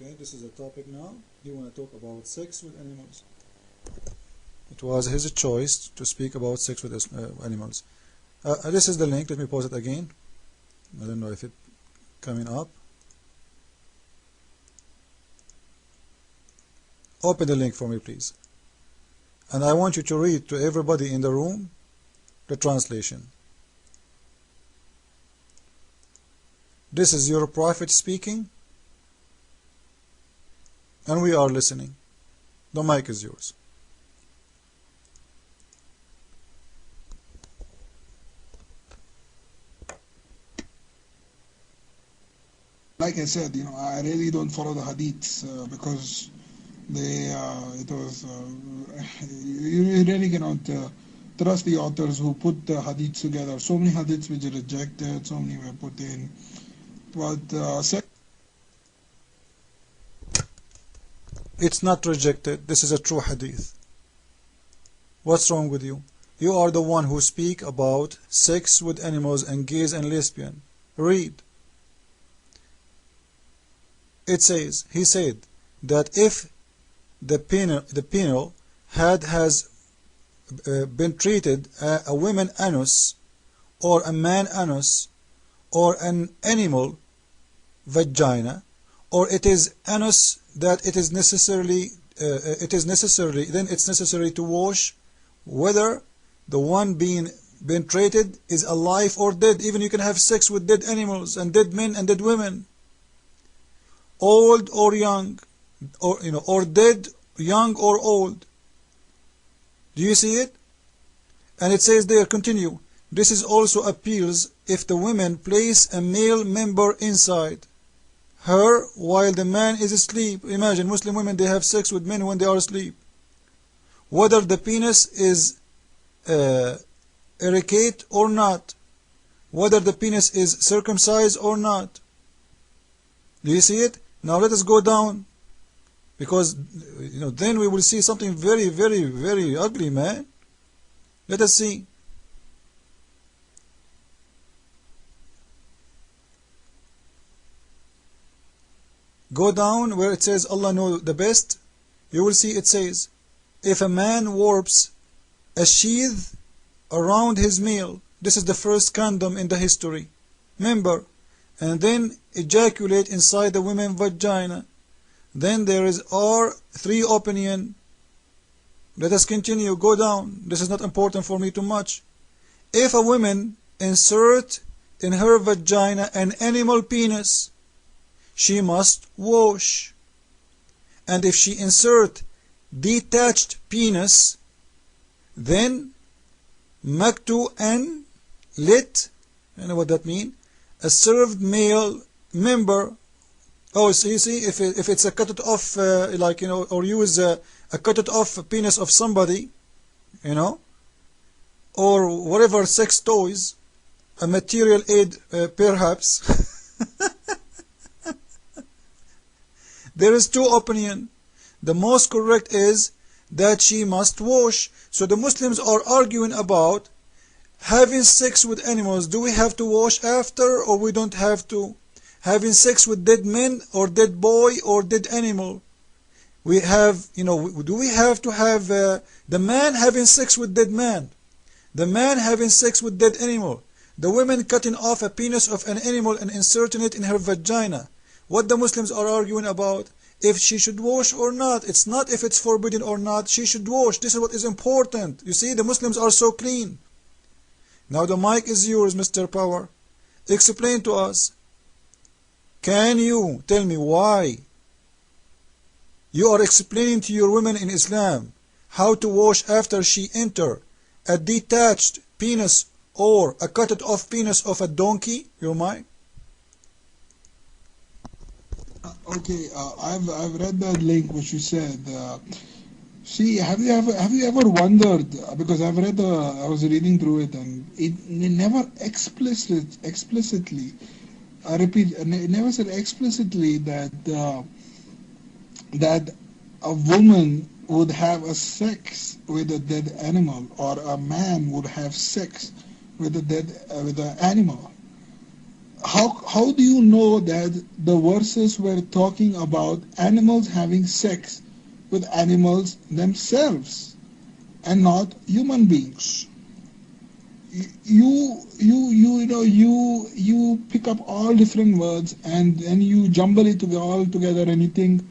Okay, this is a topic now. He want to talk about sex with animals. It was his choice to speak about sex with animals. This is the link. Let me pause it again. I don't know if it's coming up. Open the link for me, please. And I want you to read to everybody in the room the translation. This is your prophet speaking, and we are listening. The mic is yours. Like I said, I really don't follow the hadiths because you really cannot trust the authors who put the hadiths together. So many hadiths which are rejected, so many were put in. But it's not rejected. This is a true hadith. What's wrong with you? You are the one who speak about sex with animals and gays and lesbian. Read. It says, he said that if the penile has been treated a woman anus or a man anus or an animal vagina, or it is anus that it is necessarily then it's necessary to wash whether the one being treated is alive or dead. Even you can have sex with dead animals and dead men and dead women, old or young, or dead, young or old. Do you see it? And it says there, continue, this is also appeals if the woman place a male member inside her while the man is asleep. Imagine Muslim women, they have sex with men when they are asleep. Whether the penis is erect or not, whether the penis is circumcised or not. Do you see it? Now let us go down, because then we will see something very, very, very ugly, man. Let us see. Go down where it says Allah knows the best. You will see it says, if a man warps a sheath around his male, this is the first condom in the history, member, and then ejaculate inside the woman's vagina, then there are 3 opinion. Let us continue, go down. This is not important for me too much. If a woman insert in her vagina an animal penis, she must wash. And if she insert detached penis, then maktu and lit, you know what that means? A served male member. Oh, so you see, if it's a cut it off, or use a cut it off penis of somebody, or whatever sex toys, a material aid, perhaps. There is 2 opinions. The most correct is that she must wash. So the Muslims are arguing about having sex with animals. Do we have to wash after, or we don't have to? Having sex with dead men or dead boy or dead animal. We have, do we have to have the man having sex with dead man? The man having sex with dead animal? The woman cutting off a penis of an animal and inserting it in her vagina? What the Muslims are arguing about? If she should wash or not. It's not if it's forbidden or not. She should wash. This is what is important. You see, the Muslims are so clean. Now the mic is yours, Mr. Power. Explain to us. Can you tell me why you are explaining to your women in Islam how to wash after she enter a detached penis or a cut off penis of a donkey? Your mic? Okay, I've read that link which you said. See, have you ever wondered? Because I was reading through it, and it never explicitly. I repeat, it never said explicitly that that a woman would have a sex with a dead animal, or a man would have sex with an animal. how do you know that the verses were talking about animals having sex with animals themselves and not human beings? You pick up all different words and then you jumble it all together and you think,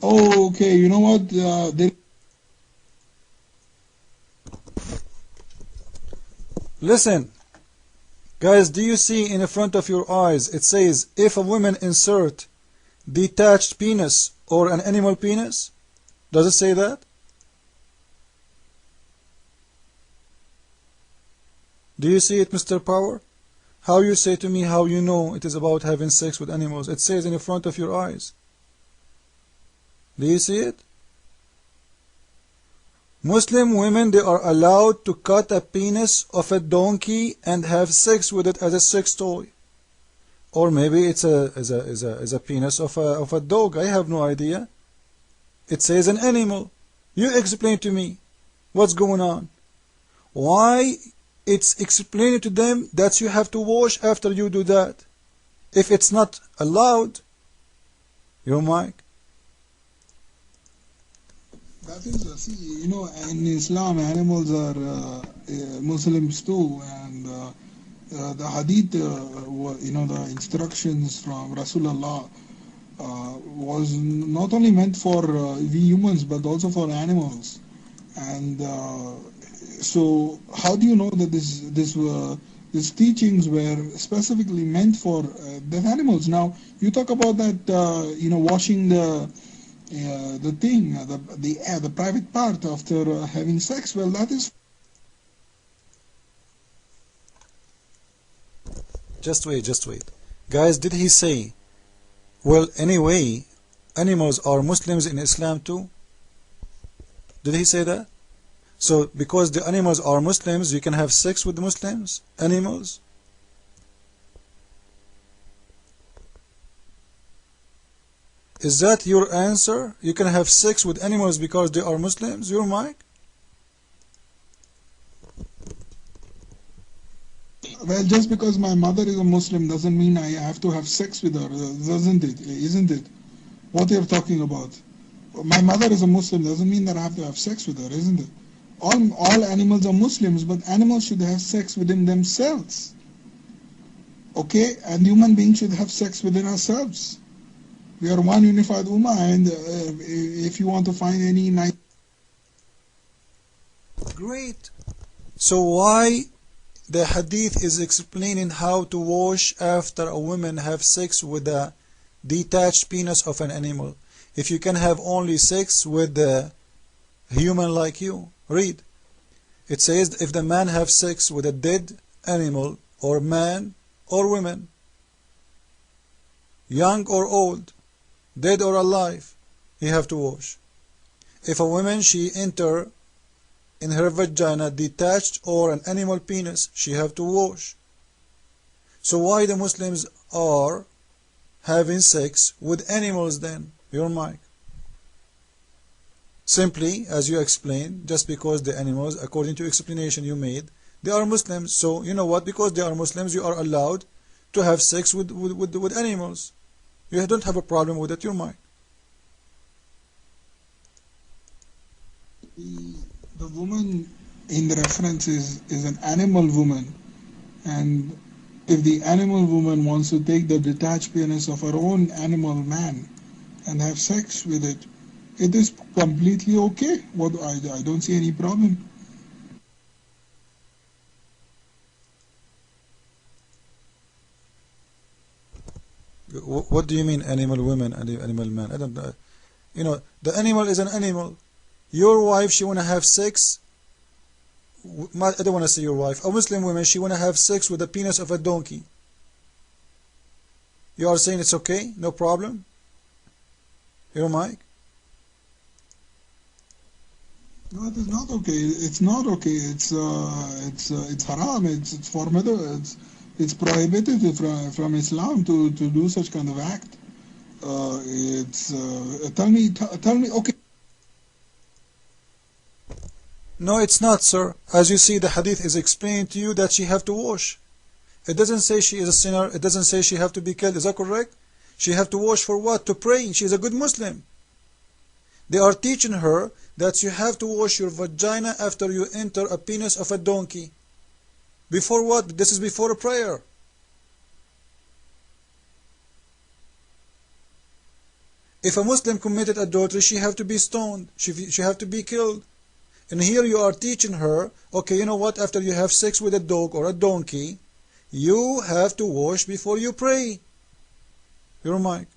oh, okay, you know what? Listen, guys, do you see in front of your eyes it says if a woman insert detached penis or an animal penis? Does it say that? Do you see it, Mr. Power? How you say to me how you know it is about having sex with animals? It says in front of your eyes. Do you see it? Muslim women, they are allowed to cut a penis of a donkey and have sex with it as a sex toy. Or maybe it's a penis of a dog. I have no idea. It says an animal. You explain to me what's going on. Why it's explained to them that you have to wash after you do that. If it's not allowed, your mic. That is, see, in Islam, animals are Muslims too, and the hadith, the instructions from Rasulullah was not only meant for we humans, but also for animals. And so, how do you know that these teachings were specifically meant for the animals? Now, you talk about that, washing the private part after having sex. Well, that is. Just wait. Guys, did he say, well, anyway, animals are Muslims in Islam too? Did he say that? So, because the animals are Muslims, you can have sex with the Muslims? Animals? Is that your answer? You can have sex with animals because they are Muslims? Your mic? Well, just because my mother is a Muslim doesn't mean I have to have sex with her, doesn't it? Isn't it? What you're talking about? My mother is a Muslim doesn't mean that I have to have sex with her, isn't it? All animals are Muslims, but animals should have sex within themselves. Okay? And human beings should have sex within ourselves. We are one unified ummah, and if you want to find any nice. Great. So why the hadith is explaining how to wash after a woman have sex with a detached penis of an animal? If you can have only sex with a human like you. Read. It says if the man have sex with a dead animal or man or woman, young or old, dead or alive, he have to wash. If a woman she enter in her vagina detached or an animal penis, she have to wash. So why the Muslims are having sex with animals then? Your mic. Simply, as you explained, just because the animals, according to explanation you made, they are Muslims. So, you know what? Because they are Muslims, you are allowed to have sex with animals. You don't have a problem with it, your mic. The woman in the reference is an animal woman. And if the animal woman wants to take the detached penis of her own animal man and have sex with it, it is completely okay. I don't see any problem. What do you mean animal woman and animal man? I don't know. The animal is an animal. Your wife, she want to have sex. I don't want to say your wife. A Muslim woman, she want to have sex with the penis of a donkey. You are saying it's okay? No problem? Your mic? No, it is not okay. It's not okay. It's haram. It's formidable. It's prohibited from Islam to do such kind of act. Tell me. Okay. No, it's not, sir. As you see, the hadith is explaining to you that she have to wash. It doesn't say she is a sinner. It doesn't say she have to be killed. Is that correct? She have to wash for what? To pray. She is a good Muslim. They are teaching her that you have to wash your vagina after you enter a penis of a donkey. Before what? This is before a prayer. If a Muslim committed adultery, she have to be stoned. She have to be killed. And here you are teaching her, okay, you know what? After you have sex with a dog or a donkey, you have to wash before you pray. Your mic.